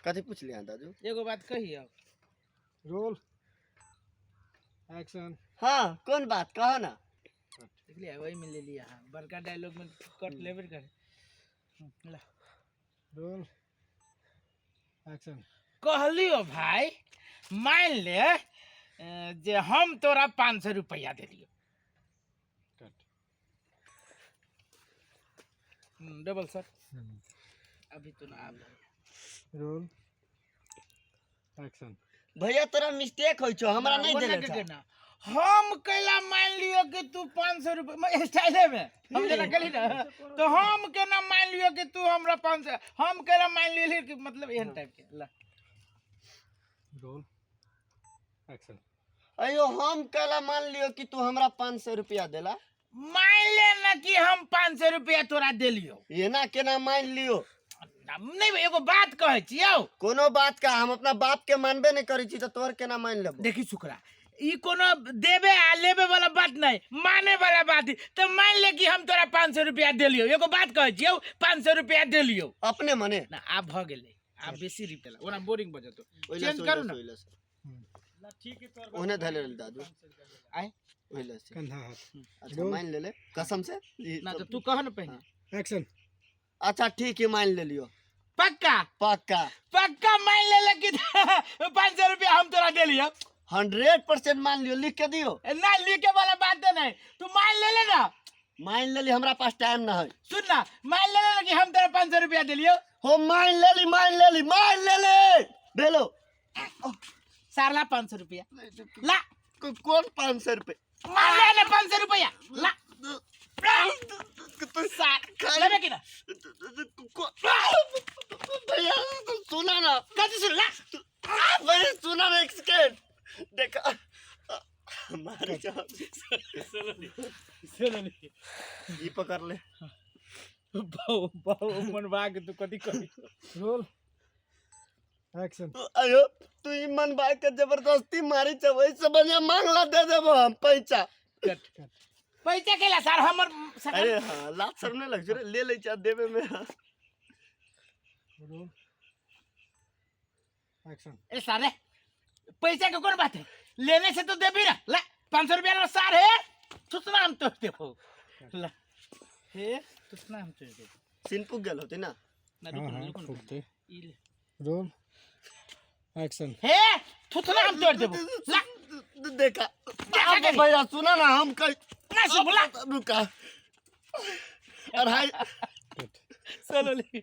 कथी पूछ लिया दादू? एगो बात कही अब। Roll action. हाँ कौन बात कहो ना। देख लिया वही में ले लिया। हाँ बड़का डायलॉग में कट लेबर कर। ला रोल एक्शन। कहलियो भाई मान ले जे हम तोरा 500 रुपया दे दियो। डबल सर अभी तो ना आप रोल एक्शन। भैया तोरा मिस्टेक होई छो, हमरा नहीं देले था। ना हम कैला मान लियो कि तू 500 रुपया स्टाइले में हम जना करी ना तो हम केना मान लियो कि तू हमरा 500 हम केना मान लियो कि मतलब एहन टाइप के। ला रोल एक्शन। अयो हम कला मान लियो कि तू हमरा 500 रुपया देला। मान ले ना कि हम 500 रुपया तोरा देलियो। ये ना केना मान लियो? नहीं एगो बात कहे छियो। कोनो बात का हम अपना बाप के मानबे नहीं करी छी तो तोहर केना मान लेबो? देखी शुक्रा ई कोनो देबे आ लेबे वाला बात नहीं माने वाला बात है। तो मान ले कि हम तोरा 500 रुपया देलियो। एगो बात कहे छियो 500 रुपया देलियो अपने मने ना आप भ गेले आप बेसी रिपेला ओना बोरिंग बजतो चेंज करू ना। ला ठीक है तोर ओने धले दादू आए ओइला से कंधा हाथ। अच्छा मान ले ले कसम से ना तो तू कह ना पहले। एक्शन। अच्छा ठीक है मान ले लियो। पक्का पक्का पक्का मान ले कि 500 रुपया हम तोरा देलियो। 100% मान लियो, लिख के दियो। ना लिखे वाला बात नहीं तू मान ले ना। मान ले ली, हमरा पास टाइम ना है। सुन ना मान ले ना कि हम तेरा 500 रुपया दिलियो। हो मान ले ली मान ले ली मान ले ले बेलो सारला 500 रुपया ला कौन 500 रुपए मान ले ना 500 रुपया ला सार लेबे कि ना भैया सुना ना कथी सुन ला भैया सुना ना एक सेकंड देखा हमारे ये पकड़ ले बहु मन भाग तू कथी करी। Roll action. अयो तू ई मन भाई के जबरदस्ती मारी छ वैसे बढ़िया मांगला दे देबो हम पैसा। कट पैसा केला सर हमर अरे हां लात सर नहीं लग रे ले ले चा देबे में। Roll action. ए सारे पैसा के कौन बात है लेने से तो दे भी ना ला 500 रुपया ना सार है तुतना हम तो देखो ला हे तुतना हम तो दे सीन पुग गेल होते ना ना हाँ फुकते। ई रोल एक्शन। हे तुतना हम तोड़ देबो ला देखा अब भैया सुना ना हम कल ना सुबला रुका और हाय चलो ले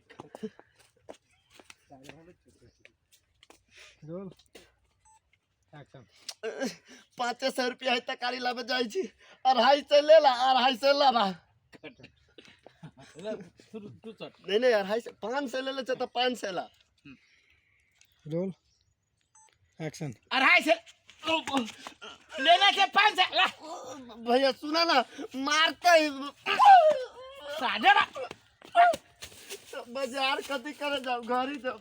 रोल एक्शन। 500 रुपया है तकारी लाबे जाई छी 250 से ले ला 250 से ला बा तू चल नहीं नहीं 250 5 से ले ले तो 5 से ला। Roll action. 250 से लेना से 5 ला भैया सुना ना मारते साढ़े बाजार कथी करे जाओ घर ही जाओ।